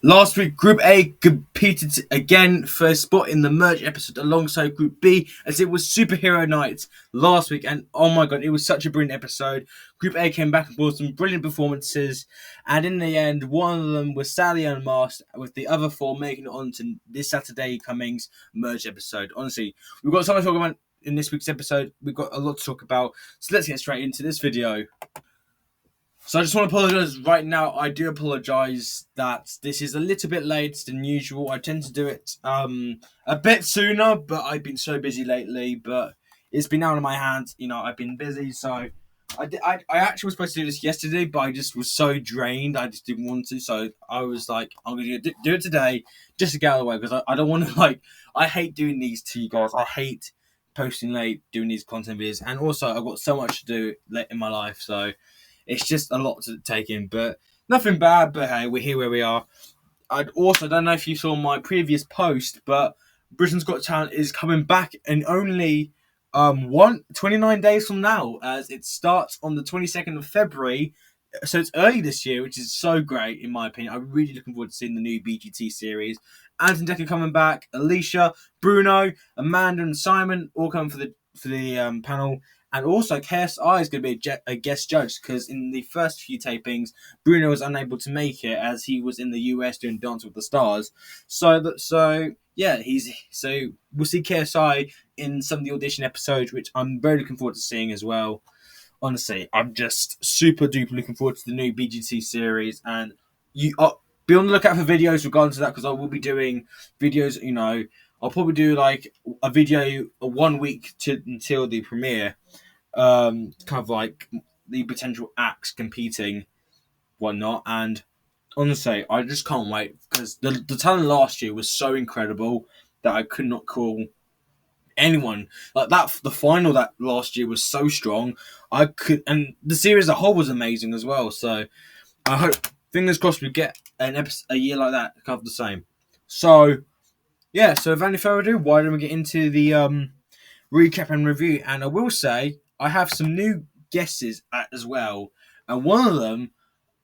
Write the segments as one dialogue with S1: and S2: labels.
S1: Last week, Group A competed again for a spot in the merge episode alongside Group B, as it was superhero night last week, and oh my god, it was such a brilliant episode. Group A came back and brought some brilliant performances, and in the end, one of them was sadly unmasked, with the other four making it on to this Saturday coming's merge episode. Honestly, we've got so much to talk about in this week's episode. We've got a lot to talk about, so let's get straight into this video. So I just want to apologise right now. I do apologise that this is a little bit late than usual. I tend to do it a bit sooner, but I've been so busy lately. But it's been out of my hands. I've been busy, so I actually was supposed to do this yesterday, but I just was so drained. I just didn't want to. So I was like, I'm going to do it today just to get out of the way, because I don't want to, I hate doing these to you guys. I hate posting late, doing these content videos. And also, I've got so much to do late in my life, so it's just a lot to take in, but nothing bad. But hey, we're here where we are. I don't know if you saw my previous post, but Britain's Got Talent is coming back in only 29 days from now, as it starts on the 22nd of February. So it's early this year, which is so great in my opinion. I'm really looking forward to seeing the new BGT series. Anton Decker coming back, Alicia, Bruno, Amanda, and Simon all coming for the panel. And also, KSI is going to be a guest judge, because in the first few tapings, Bruno was unable to make it as he was in the US doing Dance with the Stars. So we'll see KSI in some of the audition episodes, which I'm very looking forward to seeing as well. Honestly, I'm just super duper looking forward to the new BGT series, and you be on the lookout for videos regarding to that, because I will be doing videos. I'll probably do like a video 1 week until the premiere, kind of like the potential acts competing, whatnot. And honestly, I just can't wait, because the talent last year was so incredible that I could not call anyone like that. The final that last year was so strong. And the series as a whole was amazing as well. So I hope, fingers crossed, we get a year like that kind of the same. So yeah, so without any further ado, why don't we get into the recap and review? And I will say, I have some new guesses as well. And one of them,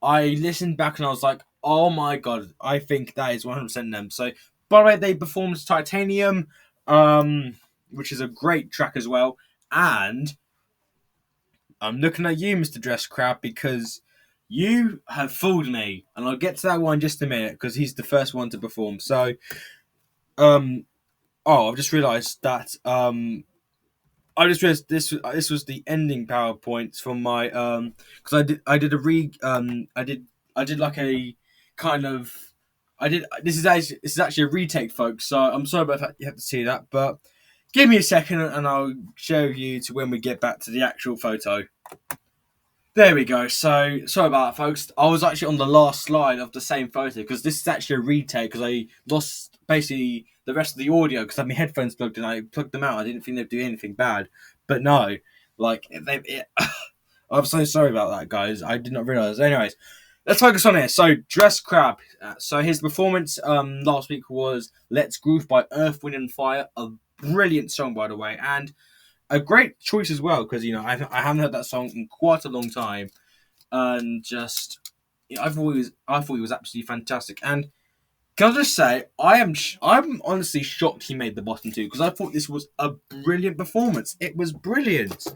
S1: I listened back and I was like, oh my god, I think that is 100% them. So, by the way, they performed Titanium, which is a great track as well. And I'm looking at you, Mr. Dress Crab, because you have fooled me. And I'll get to that one in just a minute, because he's the first one to perform. So, I've just realised that I just realized this was the ending PowerPoints from my because I did like a kind of I did this is actually a retake, folks. So I'm sorry about that, you have to see that, but give me a second and I'll show you to when we get back to the actual photo. There we go. So sorry about that, folks. I was actually on the last slide of the same photo, because this is actually a retake, because I lost basically the rest of the audio because I had my headphones plugged in. I plugged them out. I didn't think they'd do anything bad, but no, I'm so sorry about that, guys. I did not realize. Anyways, let's focus on it. So Dress Crab. So his performance last week was "Let's Groove" by Earth, Wind and Fire. A brilliant song, by the way, and a great choice as well, because I haven't heard that song in quite a long time, and just I thought he was absolutely fantastic. And can I just say, I'm honestly shocked he made the bottom two, because I thought this was a brilliant performance. It was brilliant.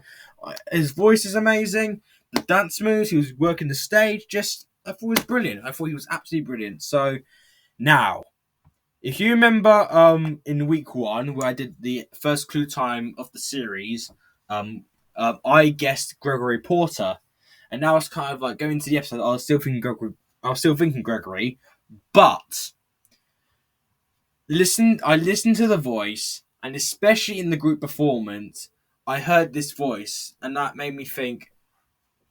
S1: His voice is amazing. The dance moves, he was working the stage. I thought it was brilliant. I thought he was absolutely brilliant. So now, if you remember, in week one where I did the first clue time of the series, I guessed Gregory Porter, and now it's kind of like going to the episode. I was still thinking Gregory, but I listened to the voice, and especially in the group performance, I heard this voice, and that made me think,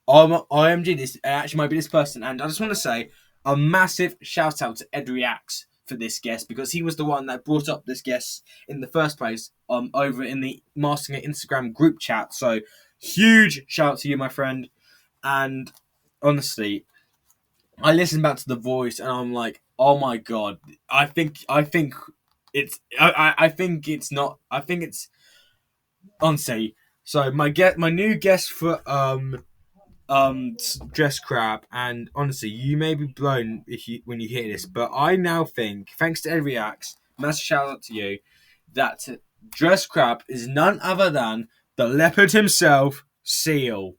S1: OMG, this actually might be this person. And I just want to say a massive shout out to Ed Reacts for this guest, because he was the one that brought up this guest in the first place, over in the Mastering It Instagram group chat. So huge shout out to you, my friend. And honestly, I listened back to the voice and I'm like, oh my god, I think it's not. I think it's honestly. So my new guest for Dress Crab, and honestly, you may be blown if you when you hear this, but I now think, thanks to every axe, massive shout out to you, that Dress Crab is none other than the leopard himself, Seal.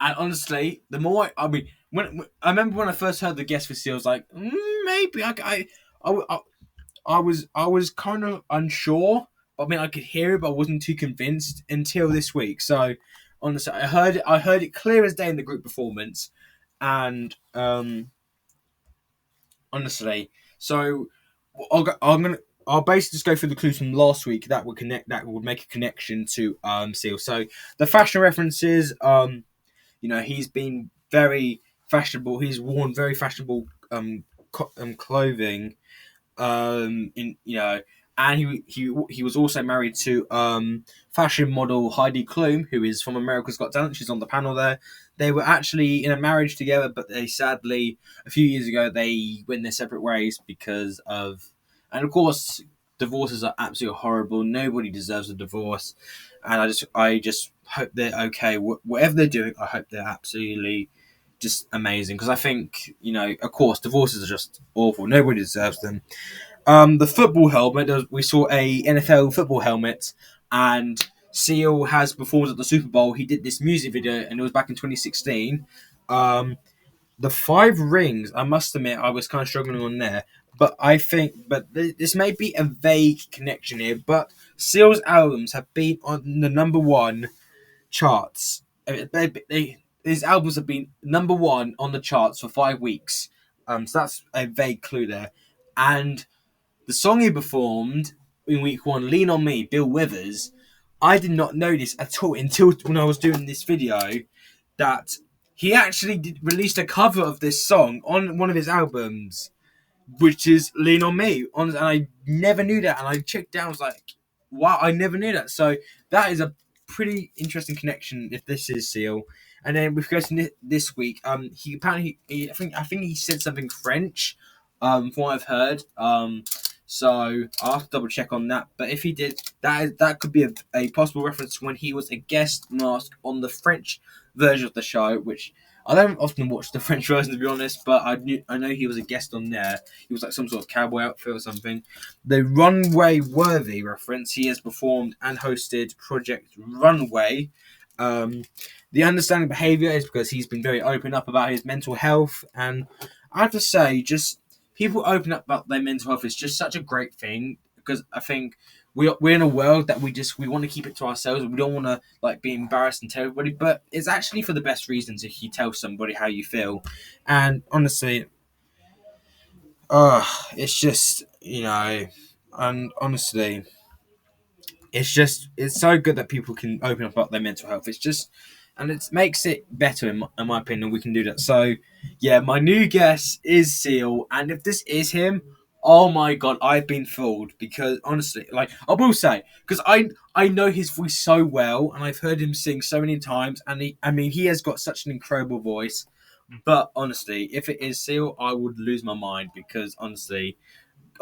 S1: And honestly, the more I mean, when I remember when I first heard the guest for Seal, I was like, maybe I, I was kind of unsure. I mean, I could hear it, but I wasn't too convinced until this week. So honestly, I heard it clear as day in the group performance, and honestly, so I'll basically just go through the clues from last week that would make a connection to Seal. So the fashion references, he's been very fashionable. He's worn very fashionable clothing, in and he was also married to fashion model Heidi Klum, who is from America's Got Talent. She's on the panel there. They were actually in a marriage together, but they sadly a few years ago they went their separate ways because of, and of course divorces are absolutely horrible. Nobody deserves a divorce, and I just hope they're okay. Whatever they're doing, I hope they're absolutely just amazing, because I think, of course, divorces are just awful. Nobody deserves them. The football helmet, we saw a NFL football helmet, and Seal has performed at the Super Bowl. He did this music video, and it was back in 2016. The five rings, I must admit, I was kind of struggling on there. But this may be a vague connection here, but Seal's albums have been on the number one charts. His albums have been number one on the charts for 5 weeks. So that's a vague clue there. And the song he performed in week one, Lean on Me, Bill Withers, I did not know this at all until when I was doing this video, that he actually released a cover of this song on one of his albums, which is Lean on Me. And I never knew that. And I checked down, I was like, wow, I never knew that. So that is a pretty interesting connection if this is Seal. And then with regards to this week, he apparently, I think he said something French, from what I've heard. So I'll have to double check on that. But if he did, that could be a possible reference when he was a guest mask on the French version of the show, which I don't often watch the French version, to be honest, but I know he was a guest on there. He was like some sort of cowboy outfit or something. The Runway Worthy reference, he has performed and hosted Project Runway. The understanding behaviour is because he's been very open up about his mental health, and I have to say, just people open up about their mental health is just such a great thing, because I think we're in a world that we want to keep it to ourselves. We don't want to like be embarrassed and tell everybody, but it's actually for the best reasons if you tell somebody how you feel. And honestly, it's just, and honestly, it's so good that people can open up about their mental health. It's just, and it makes it better in my opinion. We can do that. So yeah, my new guess is Seal, and if this is him, oh my god, I've been fooled, because honestly, like I will say, because I know his voice so well, and I've heard him sing so many times, and he has got such an incredible voice. But honestly, if it is Seal, I would lose my mind, because honestly,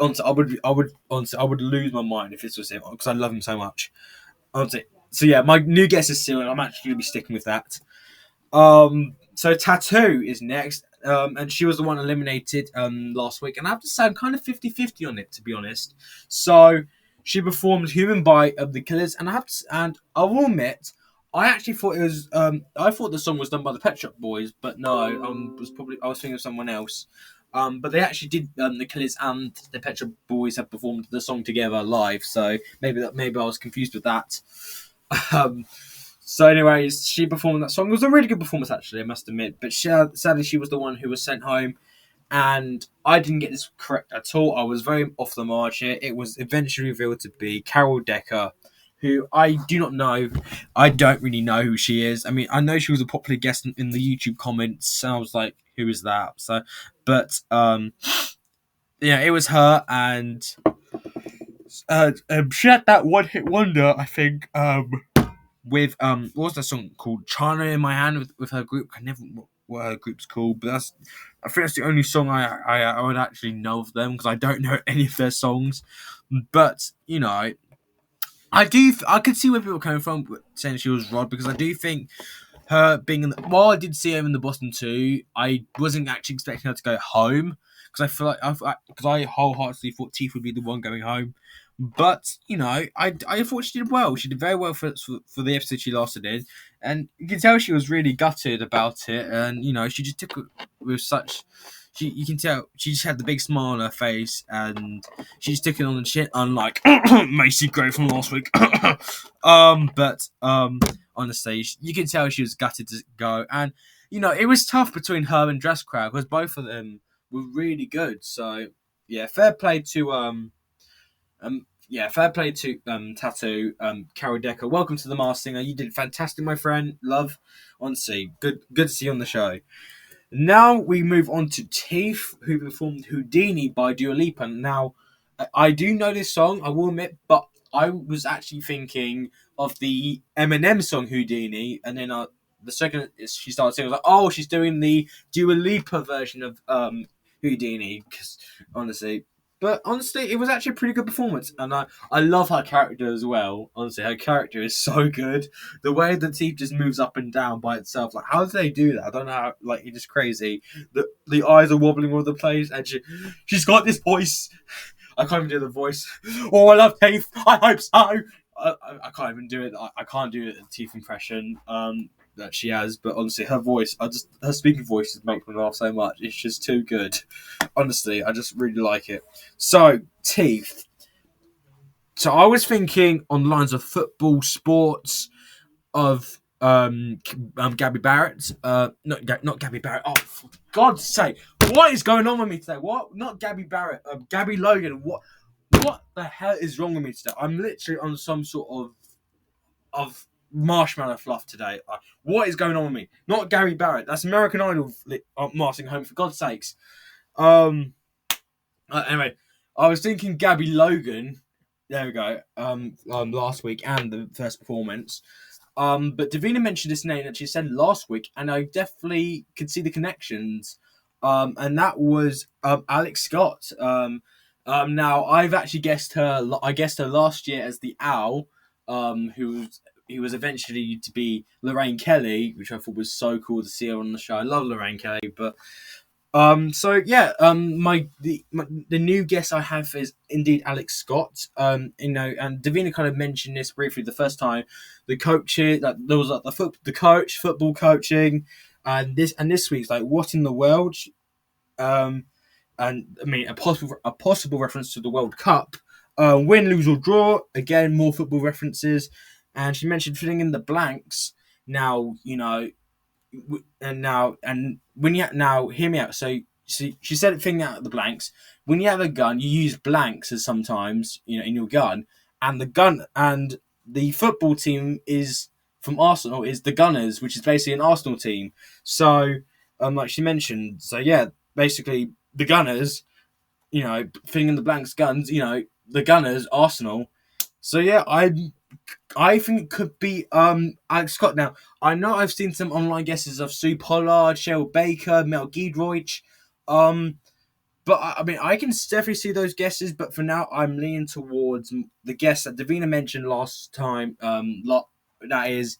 S1: I would lose my mind if this was him, because I love him so much. Honestly, so yeah, my new guess is Seal, and I'm actually gonna be sticking with that. So Tattoo is next, and she was the one eliminated last week, and I have to say I'm kind of 50-50 on it, to be honest. So she performed "Human Bite" of the Killers, and I will admit, I actually thought it was I thought the song was done by the Pet Shop Boys, but no, I was thinking of someone else. But they actually did, the Killers and the Pet Shop Boys have performed the song together live, so maybe I was confused with that. Um, so, anyways, she performed that song. It was a really good performance, actually, I must admit. But sadly, she was the one who was sent home, and I didn't get this correct at all. I was very off the march here. It was eventually revealed to be Carol Decker, who I do not know. I don't really know who she is. I mean, I know she was a popular guest in the YouTube comments, and I was like, "Who is that?" So, but yeah, it was her, and she had that one-hit wonder, I think. With what was that song called? China in My Hand, with her group. I never what her group's called, but I think that's the only song I would actually know of them, because I don't know any of their songs. But I could see where people are coming from saying she was Rod, because I do think her being in the, while I did see her in the Boston too, I wasn't actually expecting her to go home because I feel like because I wholeheartedly thought Teeth would be the one going home. But I thought she did well. She did very well for the episode she lasted in, and you can tell she was really gutted about it. And she just took it with such. You can tell she just had the big smile on her face, and she just took it on the chin, unlike Macy Gray from last week. But honestly, you can tell she was gutted to go, and it was tough between her and Dress Crowd because both of them were really good. So yeah, fair play to Tattoo, Carol Decker. Welcome to the Masked Singer. You did fantastic, my friend. Love, honestly, good to see you on the show. Now we move on to Teeth, who performed Houdini by Dua Lipa. Now, I do know this song, I will admit, but I was actually thinking of the Eminem song Houdini, and then the second she started singing, I was like, oh, she's doing the Dua Lipa version of Houdini, because honestly, it was actually a pretty good performance, and I love her character as well. Honestly, her character is so good. The way the teeth just moves up and down by itself, like how do they do that? I don't know how. Like it's just crazy. The eyes are wobbling all over the place, and she's got this voice. I can't even do the voice. Oh, I love teeth. I hope so. I can't even do it. I can't do the teeth impression. That she has, but honestly, her voice, her speaking voice just makes me laugh so much. It's just too good. Honestly, I just really like it. So, teeth. So I was thinking on the lines of football, sports, of Gabby Barrett. Not Gabby Barrett. Oh, for God's sake! What is going on with me today? What? Not Gabby Barrett. Gabby Logan. What? What the hell is wrong with me today? I'm literally on some sort of marshmallow fluff today. What is going on with me? Not Gary Barrett. That's American Idol marching home, for God's sakes. Anyway, I was thinking Gabby Logan. There we go. Last week and the first performance. But Davina mentioned this name that she said last week, and I definitely could see the connections. And that was Alex Scott. Now I've actually guessed her. I guessed her last year as the Owl. Who was eventually to be Lorraine Kelly, which I thought was so cool to see her on the show. I love Lorraine Kelly, but so yeah, the new guest I have is indeed Alex Scott. And Davina kind of mentioned this briefly the first time. The coaches, that there was like the coach, football coaching, and this week's like what in the world, and I mean a possible reference to the World Cup, win, lose or draw. Again, more football references, and she mentioned filling in the blanks. Now and when you now hear me out. So she said filling out the blanks. When you have a gun, you use blanks as sometimes in your gun, and the football team is from Arsenal is the Gunners, which is basically an Arsenal team. So like she mentioned, so yeah, basically the Gunners, filling in the blanks, guns, the Gunners, Arsenal. So yeah, I think it could be Alex Scott. Now, I know I've seen some online guesses of Sue Pollard, Cheryl Baker, Mel Giedroyc. But I mean, I can definitely see those guesses. But for now, I'm leaning towards the guess that Davina mentioned last time. That is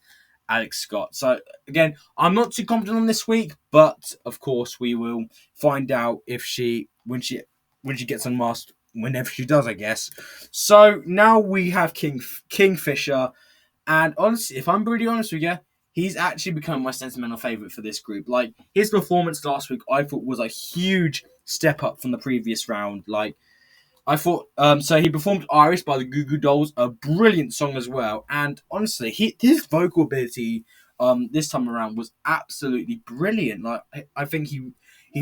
S1: Alex Scott. So again, I'm not too confident on this week, but of course, we will find out if when she gets unmasked. Whenever she does, I guess. So now we have Kingfisher, and honestly, if I'm really honest with you, he's actually become my sentimental favourite for this group. Like his performance last week, I thought was a huge step up from the previous round. Like I thought, so he performed "Iris" by the Goo Goo Dolls, a brilliant song as well. And honestly, his vocal ability, this time around was absolutely brilliant. Like I think he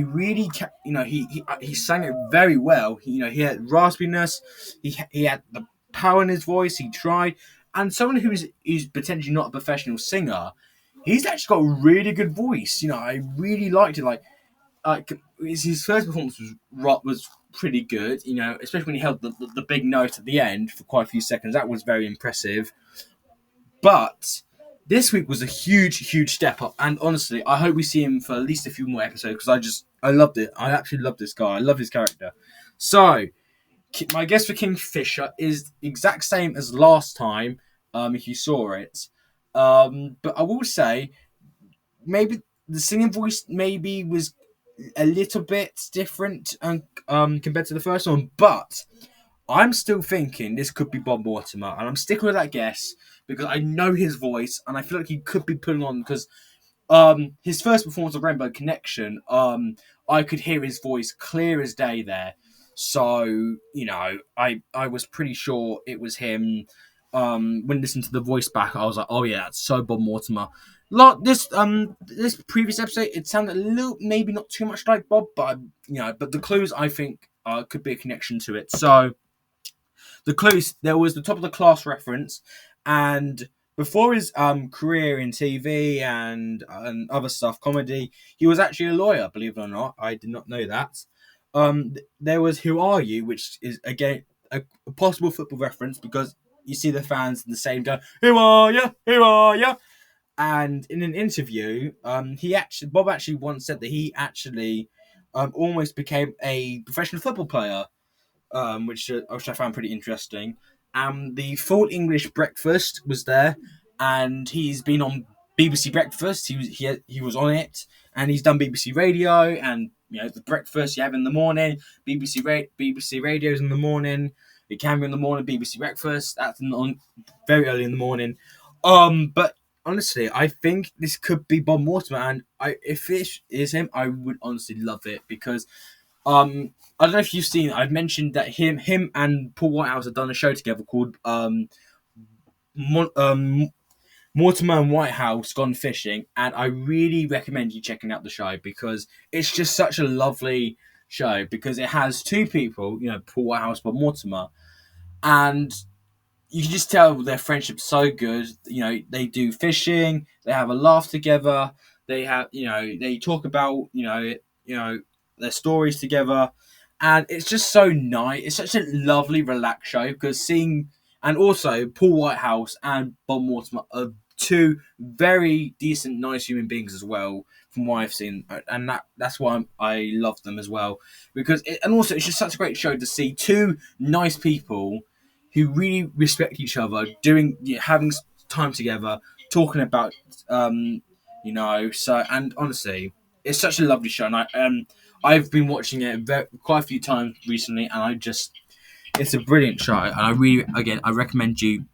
S1: really, he sang it very well. He had raspiness, he had the power in his voice. He tried, and someone who's potentially not a professional singer, he's actually got a really good voice. I really liked it. His first performance was pretty good. Especially when he held the big note at the end for quite a few seconds. That was very impressive. But this week was a huge step up, and honestly, I hope we see him for at least a few more episodes because I loved it. I absolutely love this guy. I love his character. So my guess for Kingfisher is the exact same as last time. If you saw it, but I will say maybe the singing voice maybe was a little bit different compared to the first one, but I'm still thinking this could be Bob Mortimer, and I'm sticking with that guess because I know his voice, and I feel like he could be putting on because his first performance of Rainbow Connection, I could hear his voice clear as day there. So, I was pretty sure it was him. When listening to the voice back, I was like, oh yeah, that's so Bob Mortimer. This previous episode, it sounded a little, maybe not too much like Bob, but but the clues I think could be a connection to it. So the clues, there was the top of the class reference, and before his career in TV and other stuff, comedy, he was actually a lawyer. Believe it or not, I did not know that. There was "Who Are You," which is again a possible football reference because you see the fans in the same go, "Who are you? Who are you?" And in an interview, Bob actually once said that he actually almost became a professional football player, which I found pretty interesting. The full English breakfast was there, and he's been on BBC Breakfast. He was on it, and he's done BBC Radio, and the breakfast you have in the morning, BBC radios in the morning. It can be in the morning, BBC Breakfast. That's on very early in the morning. But honestly, I think this could be Bob Mortimer, and if it is him, I would honestly love it because I don't know if you've seen. I've mentioned that him and Paul Whitehouse have done a show together called Mon- um, Mortimer and Whitehouse Gone Fishing, and I really recommend you checking out the show because it's just such a lovely show because it has two people, Paul Whitehouse but Mortimer, and you can just tell their friendship's so good. They do fishing, they have a laugh together, they talk about their stories together, and it's just so nice. It's such a lovely, relaxed show because seeing and also Paul Whitehouse and Bob Mortimer are two very decent, nice human beings as well, from what I've seen, and that's why I love them as well and also it's just such a great show to see two nice people who really respect each other, having time together, talking about, So, and honestly, it's such a lovely show, and I've been watching it quite a few times recently, and it's a brilliant show, and I recommend you,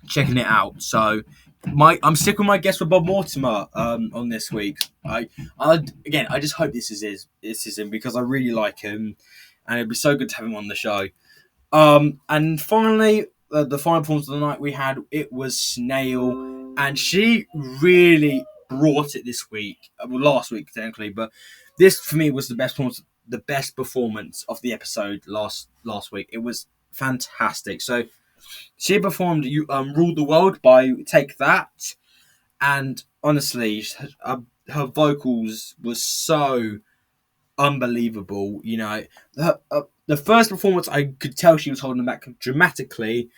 S1: checking it out. So, I'm sticking with my guess for Bob Mortimer, on this week. I just hope this is him because I really like him, and it'd be so good to have him on the show. And finally, the final performance of the night we had, it was Snail, and she really brought it this week. Well, last week technically, but this for me was the best performance of the episode last week. It was fantastic. So she performed "You Rule the World" by Take That, and honestly, her vocals were so unbelievable. The first performance, I could tell she was holding back dramatically,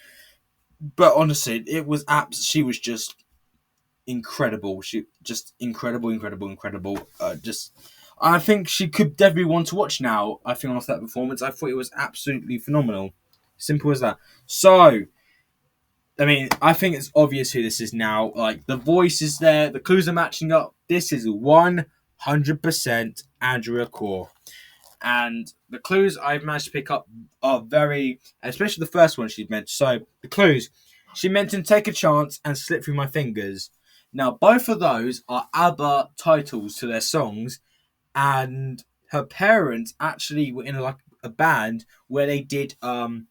S1: but honestly, she was just incredible. She just incredible, incredible, incredible. I think she could definitely want to watch now. I think off that performance, I thought it was absolutely phenomenal. Simple as that. So, I mean, I think it's obvious who this is now. Like, the voice is there, the clues are matching up. This is 100% Andrea Core. And the clues I've managed to pick up are especially the first one she meant. So, the clues, she mentioned "Take a Chance" and "Slip Through My Fingers." Now, both of those are ABBA titles to their songs, and her parents actually were in a band where they did ABBA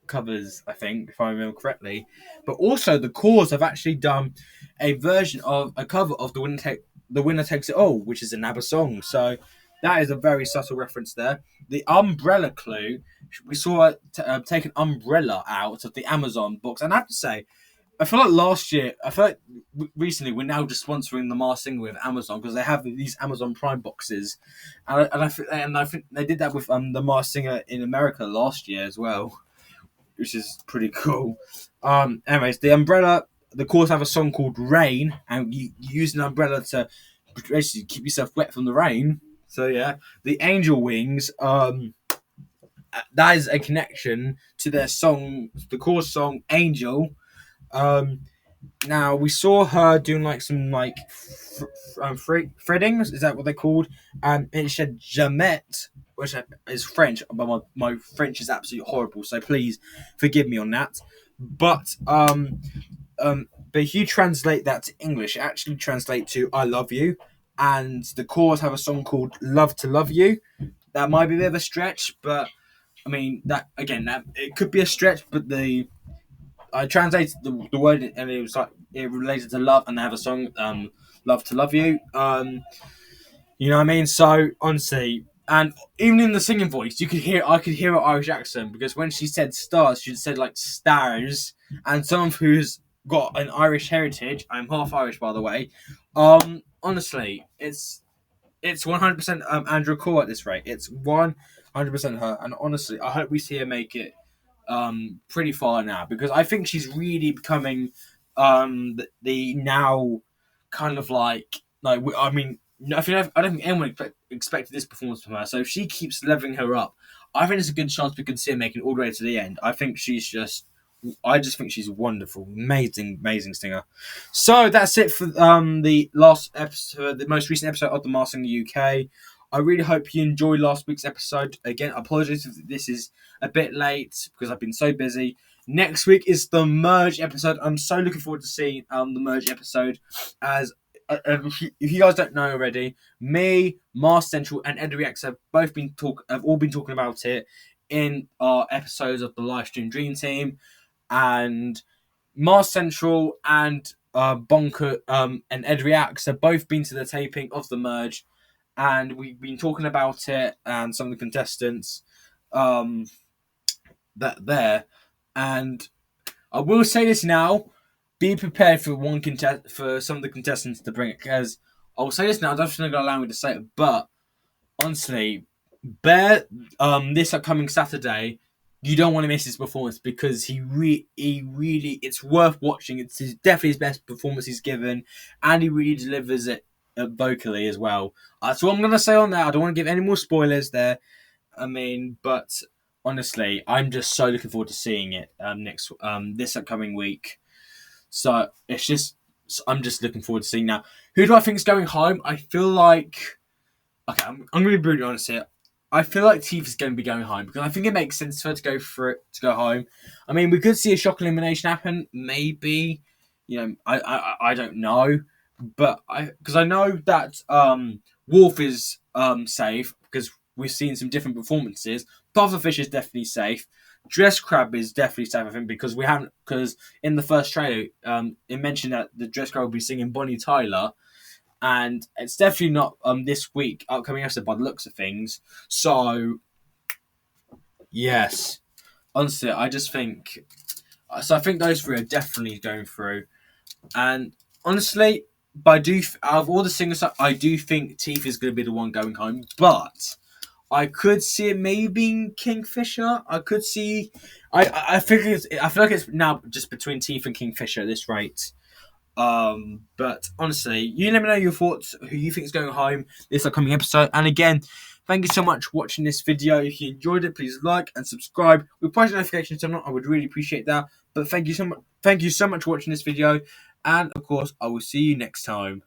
S1: covers, I think, if I remember correctly. But also, the Cause have actually done a version of a cover of "The Winner Takes It All," which is an ABBA song. So that is a very subtle reference there. The umbrella clue, we saw her take an umbrella out of the Amazon box, and I have to say, I feel like recently we're now just sponsoring the Mars Singer with Amazon because they have these Amazon Prime boxes, and I think they did that with the Mars Singer in America last year as well, which is pretty cool. Anyways, the umbrella, the Course have a song called "Rain," and you use an umbrella to basically keep yourself wet from the rain. So yeah, the Angel Wings, that is a connection to their song, the Course song "Angel." Um, Now we saw her doing like some like threadings. Is that what they're called? It said Jamette, which is French, but my French is absolutely horrible. So please forgive me on that. But but if you translate that to English, it actually translates to "I love you," and the Corrs have a song called "Love to Love You." That might be a bit of a stretch, but I mean that again, that it could be a stretch, but the I translated the word and it was like it related to love, and they have a song, "Love to Love You." You know what I mean? So honestly, and even in the singing voice, I could hear her Irish accent because when she said stars, she said like stars, and someone who's got an Irish heritage. I'm half Irish, by the way. Honestly, it's 100% Andrew Cole at this rate. It's 100% her, and honestly, I hope we see her make it pretty far now because I think she's really becoming the now kind of like I mean I don't think anyone expected this performance from her. So if she keeps leveling her up, I think there's a good chance we could see her making it all the way to the end. I just think she's wonderful, amazing singer. So that's it for the last episode, the most recent episode of The Mask in the UK. I really hope you enjoyed last week's episode. Again, I apologize if this is a bit late because I've been so busy. Next week is the merge episode. I'm so looking forward to seeing the merge episode. As if you guys don't know already, me, Mars Central, and Ed Reacts have all been talking about it in our episodes of the live stream Dream Team, and Mars Central and Bonker and Ed Reacts have both been to the taping of the merge, and we've been talking about it and some of the contestants that there. And I will say this now: be prepared for for some of the contestants to bring it. Because I will say this now: I don't think they're gonna allow me to say it, but honestly, Bear, this upcoming Saturday, you don't want to miss his performance because he really, it's worth watching. Definitely his best performance he's given, and he really delivers it vocally as well. That's all I'm gonna say on that. I don't want to give any more spoilers there. I mean, but honestly, I'm just so looking forward to seeing it next this upcoming week. So I'm just looking forward to seeing now. Who do I think is going home? I feel like okay, I'm going to be brutally honest here. I feel like Teeth is going to be going home because I think it makes sense for her to go for it to go home. I mean, we could see a shock elimination happen, maybe. You know, I don't know, but I know that Wolf is safe because we've seen some different performances. Pufferfish is definitely safe. Dress Crab is definitely safe, I think, because we haven't because in the first trailer, it mentioned that the Dress Crab will be singing Bonnie Tyler, and it's definitely not this week upcoming episode by the looks of things. So yes, honestly, I just think so. I think those three are definitely going through, and honestly, but out of all the singers, I do think Teeth is going to be the one going home, but I could see it maybe being Kingfisher. I could see. I feel like it's now just between Teeth and Kingfisher at this rate. But honestly, you let me know your thoughts, who you think is going home this upcoming episode. And again, thank you so much for watching this video. If you enjoyed it, please like and subscribe. With post notifications on, I would really appreciate that. But thank you so much. Thank you so much for watching this video. And of course, I will see you next time.